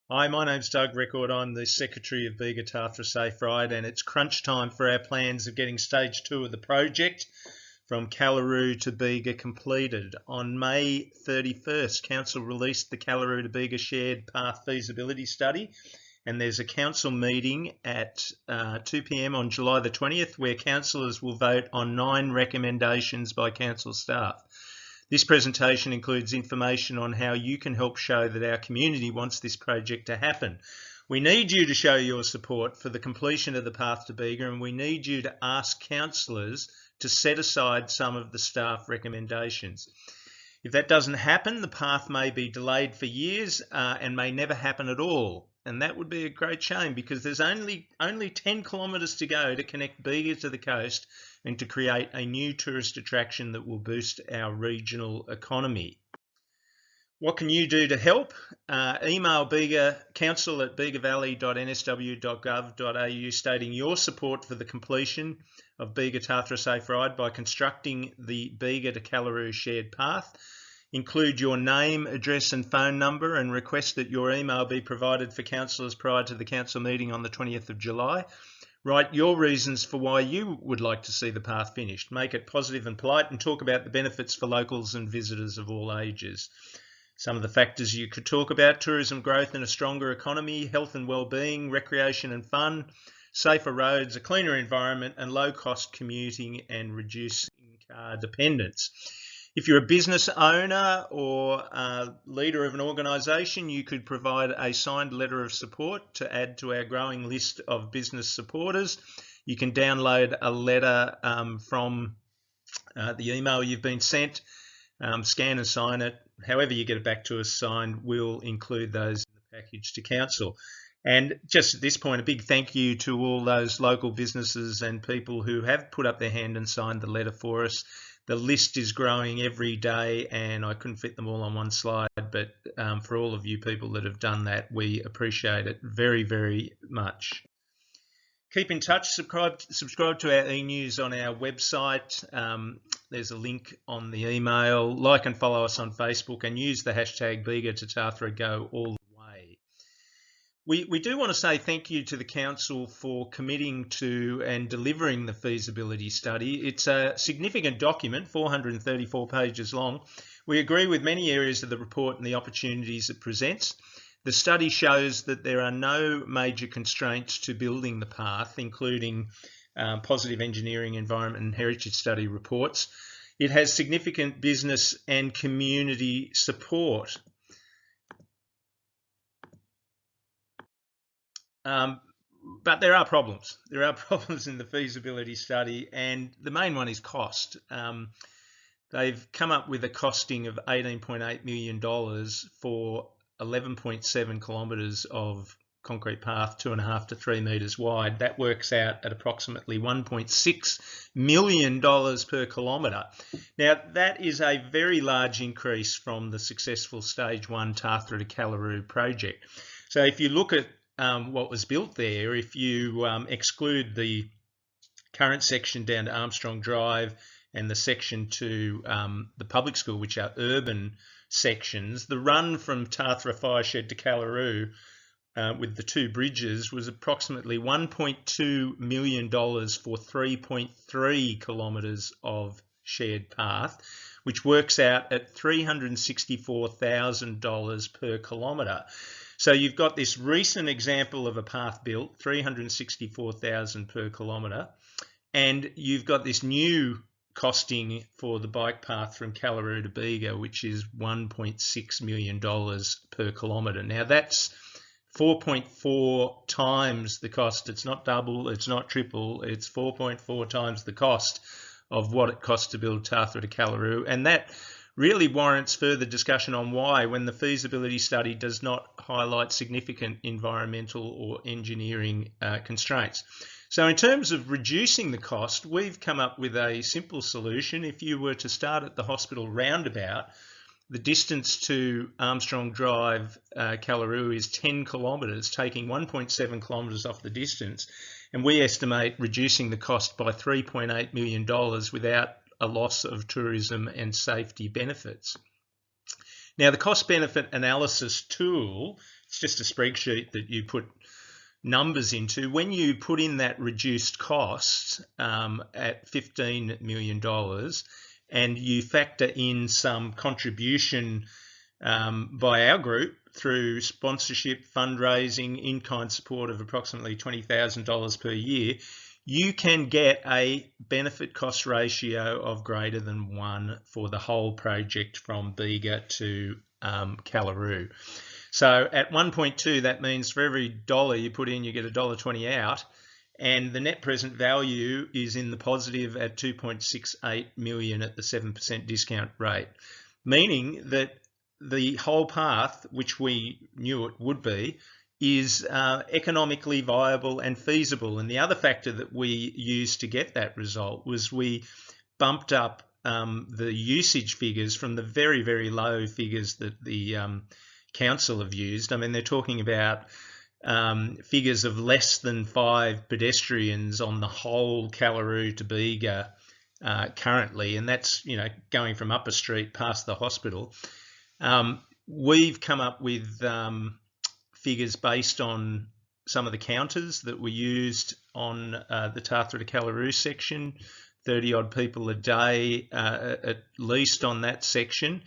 Hi, my name's Doug Record. I'm the Secretary of Bega, Tathra Safe Ride, and it's crunch time for our plans of getting stage 2 of the project from Callaroo to Bega completed. On May 31st, Council released the Callaroo to Bega Shared Path Feasibility Study, and there's a council meeting at 2 p.m. on July the 20th where councillors will vote on 9 recommendations by council staff. This presentation includes information on how you can help show that our community wants this project to happen. We need you to show your support for the completion of the Path to Bega, and we need you to ask councillors to set aside some of the staff recommendations. If that doesn't happen, the path may be delayed for years and may never happen at all. And that would be a great shame because there's only 10 kilometres to go to connect Bega to the coast and to create a new tourist attraction that will boost our regional economy. What can you do to help? Email Bega council@begavalley.nsw.gov.au stating your support for the completion of Bega Tathra Safe Ride by constructing the Bega to Callaroo shared path. Include your name, address and phone number and request that your email be provided for councillors prior to the council meeting on the 20th of July. Write your reasons for why you would like to see the path finished. Make it positive and polite and talk about the benefits for locals and visitors of all ages. Some of the factors you could talk about: tourism growth and a stronger economy, health and well-being, recreation and fun, safer roads, a cleaner environment and low-cost commuting and reducing car dependence. If you're a business owner or a leader of an organisation, you could provide a signed letter of support to add to our growing list of business supporters. You can download a letter from the email you've been sent, scan and sign it. However you get it back to us signed, we'll include those in the package to council. And just at this point, a big thank you to all those local businesses and people who have put up their hand and signed the letter for us. The list is growing every day and I couldn't fit them all on one slide, but for all of you people that have done that, we appreciate it very, very much. Keep in touch, subscribe to our e-news on our website. There's a link on the email. Like and follow us on Facebook and use the hashtag Bega to Tathra Go all the way. We do want to say thank you to the council for committing to and delivering the feasibility study. It's a significant document, 434 pages long. We agree with many areas of the report and the opportunities it presents. The study shows that there are no major constraints to building the path, including positive engineering, environment and heritage study reports. It has significant business and community support. But there are problems. There are problems in the feasibility study, and the main one is cost. They've come up with a costing of $18.8 million for 11.7 kilometres of concrete path, 2.5 to 3 metres wide. That works out at approximately $1.6 million per kilometre. Now, that is a very large increase from the successful Stage 1 Tathra to Callaroo project. So if you look at what was built there, if you exclude the current section down to Armstrong Drive and the section to the public school, which are urban sections, the run from Tathra Fireshed to Callaroo with the 2 bridges was approximately $1.2 million for 3.3 kilometres of shared path, which works out at $364,000 per kilometre. So you've got this recent example of a path built, $364,000 per kilometre, and you've got this new costing for the bike path from Callaroo to Bega, which is $1.6 million per kilometre. Now that's 4.4 times the cost. It's not double, it's not triple, it's 4.4 times the cost of what it costs to build Tathra to Callaroo, and that really warrants further discussion on why, when the feasibility study does not highlight significant environmental or engineering constraints. So in terms of reducing the cost, we've come up with a simple solution. If you were to start at the hospital roundabout, the distance to Armstrong Drive, Callaroo, is 10 kilometres, taking 1.7 kilometres off the distance, and we estimate reducing the cost by $3.8 million without a loss of tourism and safety benefits. Now, the cost benefit analysis tool it's just a spreadsheet that you put numbers into. When you put in that reduced cost at $15 million and you factor in some contribution by our group through sponsorship, fundraising, in-kind support of approximately $20,000 per year, you can get a benefit cost ratio of greater than 1 for the whole project from Bega to Callaroo. So at 1.2, that means for every dollar you put in, you get $1.20 out, and the net present value is in the positive at 2.68 million at the 7% discount rate, meaning that the whole path, which we knew it would be, is economically viable and feasible. And the other factor that we used to get that result was we bumped up the usage figures from the very, very low figures that the council have used. I mean, they're talking about figures of less than 5 pedestrians on the whole Callaroo to Bega currently, and that's, going from Upper Street past the hospital. We've come up with figures based on some of the counters that were used on the Tathra to Callaroo section, 30 odd people a day at least on that section.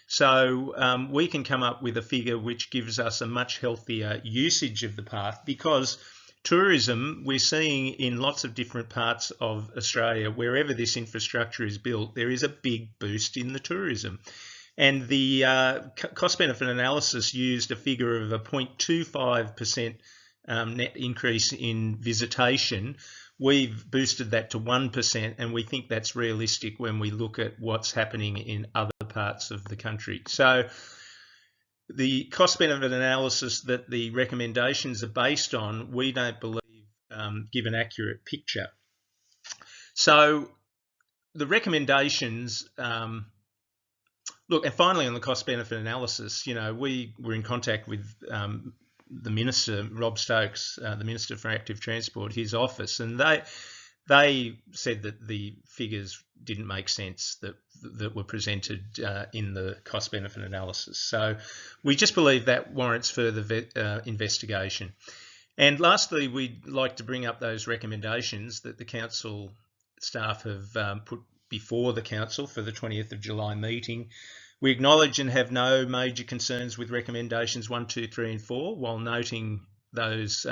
So we can come up with a figure which gives us a much healthier usage of the path, because tourism, we're seeing in lots of different parts of Australia, wherever this infrastructure is built, there is a big boost in the tourism. And the cost-benefit analysis used a figure of a 0.25% net increase in visitation. We've boosted that to 1%, and we think that's realistic when we look at what's happening in other parts of the country. So the cost-benefit analysis that the recommendations are based on, we don't believe give an accurate picture. So the recommendations... Look, and finally on the cost-benefit analysis, we were in contact with the Minister, Rob Stokes, the Minister for Active Transport, his office, and they said that the figures didn't make sense that were presented in the cost-benefit analysis. So we just believe that warrants further investigation. And lastly, we'd like to bring up those recommendations that the council staff have put before the council for the 20th of July meeting. We acknowledge and have no major concerns with recommendations 1, 2, 3 and 4, while noting those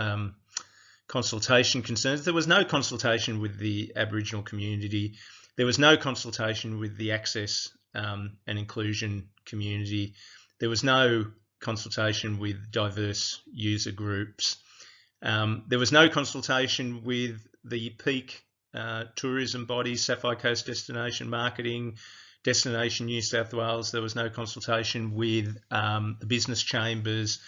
consultation concerns. There was no consultation with the Aboriginal community. There was no consultation with the access and inclusion community. There was no consultation with diverse user groups. There was no consultation with the peak tourism bodies, Sapphire Coast Destination Marketing, Destination New South Wales. There was no consultation with the business chambers.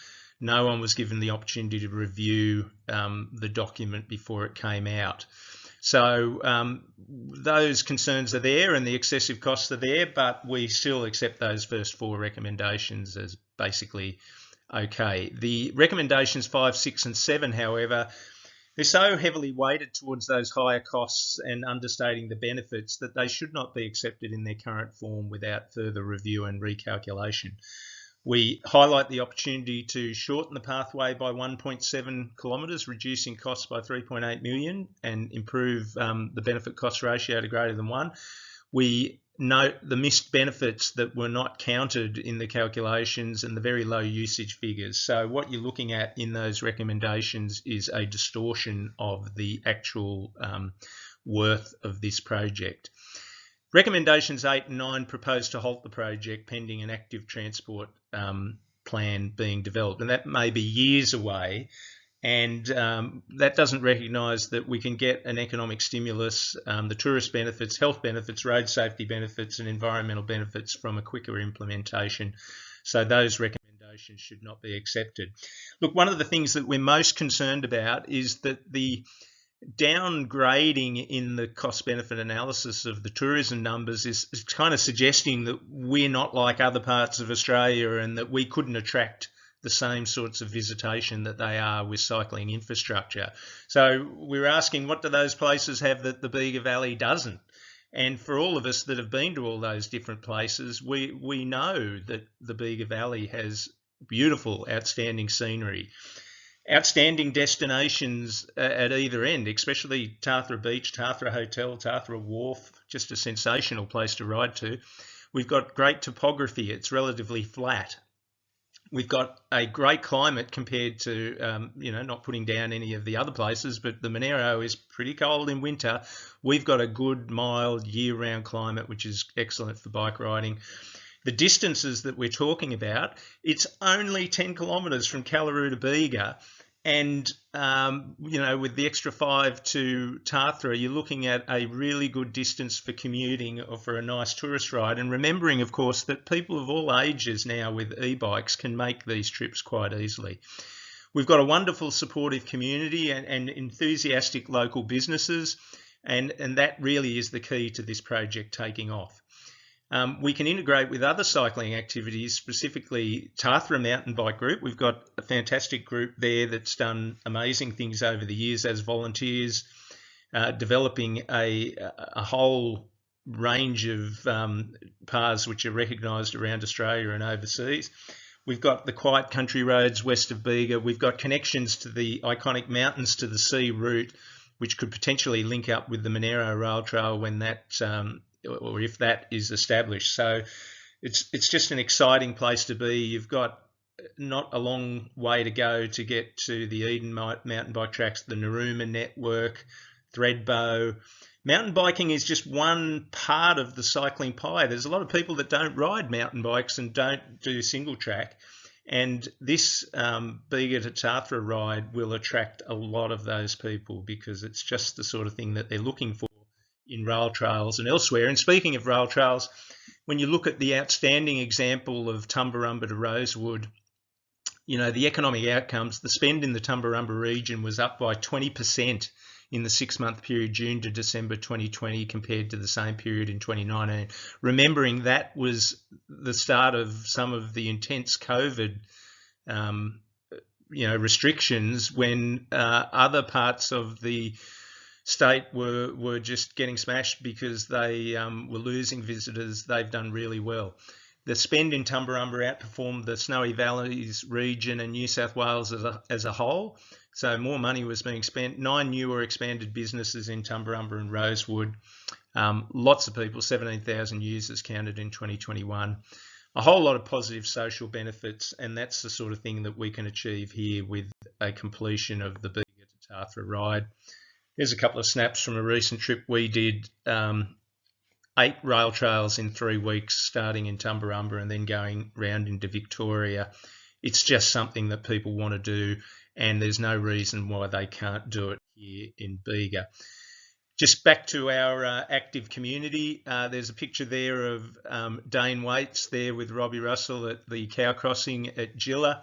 No one was given the opportunity to review the document before it came out. So those concerns are there and the excessive costs are there, but we still accept those first 4 recommendations as basically okay. The recommendations 5, 6 and 7, however, they're so heavily weighted towards those higher costs and understating the benefits that they should not be accepted in their current form without further review and recalculation. We highlight the opportunity to shorten the pathway by 1.7 kilometres, reducing costs by 3.8 million and improve the benefit cost ratio to greater than 1. We note the missed benefits that were not counted in the calculations and the very low usage figures. So what you're looking at in those recommendations is a distortion of the actual worth of this project. Recommendations 8 and 9 propose to halt the project pending an active transport plan being developed, and that may be years away. And that doesn't recognise that we can get an economic stimulus, the tourist benefits, health benefits, road safety benefits and environmental benefits from a quicker implementation. So those recommendations should not be accepted. Look, one of the things that we're most concerned about is that the downgrading in the cost-benefit analysis of the tourism numbers is kind of suggesting that we're not like other parts of Australia and that we couldn't attract the same sorts of visitation that they are with cycling infrastructure. So we're asking, what do those places have that the Bega Valley doesn't? And for all of us that have been to all those different places, we know that the Bega Valley has beautiful, outstanding scenery. Outstanding destinations at either end, especially Tathra Beach, Tathra Hotel, Tathra Wharf, just a sensational place to ride to. We've got great topography. It's relatively flat. We've got a great climate compared to, not putting down any of the other places, but the Monero is pretty cold in winter. We've got a good, mild, year-round climate, which is excellent for bike riding. The distances that we're talking about, it's only 10 kilometres from Callaroo to Bega. And, with the extra 5 to Tathra, you're looking at a really good distance for commuting or for a nice tourist ride. And remembering, of course, that people of all ages now with e-bikes can make these trips quite easily. We've got a wonderful supportive community and enthusiastic local businesses. And that really is the key to this project taking off. We can integrate with other cycling activities, specifically Tathra Mountain Bike Group. We've got a fantastic group there that's done amazing things over the years as volunteers, developing a whole range of paths which are recognised around Australia and overseas. We've got the quiet country roads west of Bega. We've got connections to the iconic Mountains to the Sea route, which could potentially link up with the Monero Rail Trail when that or if that is established. So it's just an exciting place to be. You've got not a long way to go to get to the Eden mountain bike tracks, the Narooma network, Threadbow. Mountain biking is just one part of the cycling pie. There's a lot of people that don't ride mountain bikes and don't do single track. And this Bega to Tathra ride will attract a lot of those people because it's just the sort of thing that they're looking for in rail trails and elsewhere. And speaking of rail trails, when you look at the outstanding example of Tumbarumba to Rosewood, the economic outcomes, the spend in the Tumbarumba region was up by 20% in the 6-month period, June to December 2020, compared to the same period in 2019. Remembering that was the start of some of the intense COVID restrictions when other parts of the state were just getting smashed because they were losing visitors. They've done really well. The spend in Tumbarumba outperformed the Snowy Valleys region and New South Wales as a whole. So more money was being spent. 9 new or expanded businesses in Tumbarumba and Rosewood. Lots of people, 17,000 users counted in 2021. A whole lot of positive social benefits, and that's the sort of thing that we can achieve here with a completion of the Bega to Tathra ride. Here's a couple of snaps from a recent trip we did. 8 rail trails in 3 weeks, starting in Tumbarumba and then going round into Victoria. It's just something that people want to do, and there's no reason why they can't do it here in Bega. Just back to our active community, there's a picture there of Dane Waits there with Robbie Russell at the cow crossing at Gilla.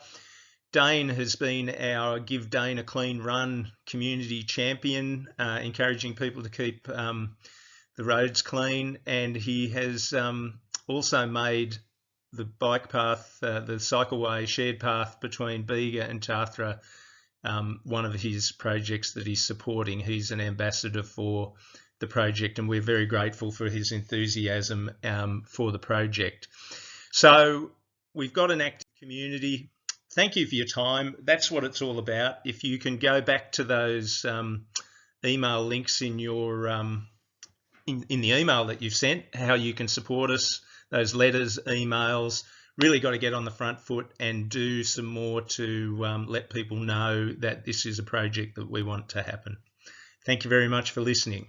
Dane has been our Give Dane a Clean Run community champion, encouraging people to keep the roads clean, and he has also made the bike path, the cycleway shared path between Bega and Tathra, one of his projects that he's supporting. He's an ambassador for the project, and we're very grateful for his enthusiasm for the project. So we've got an active community. Thank you for your time. That's what it's all about. If you can go back to those email links in your in the email that you've sent, how you can support us, those letters, emails, really got to get on the front foot and do some more to let people know that this is a project that we want to happen. Thank you very much for listening.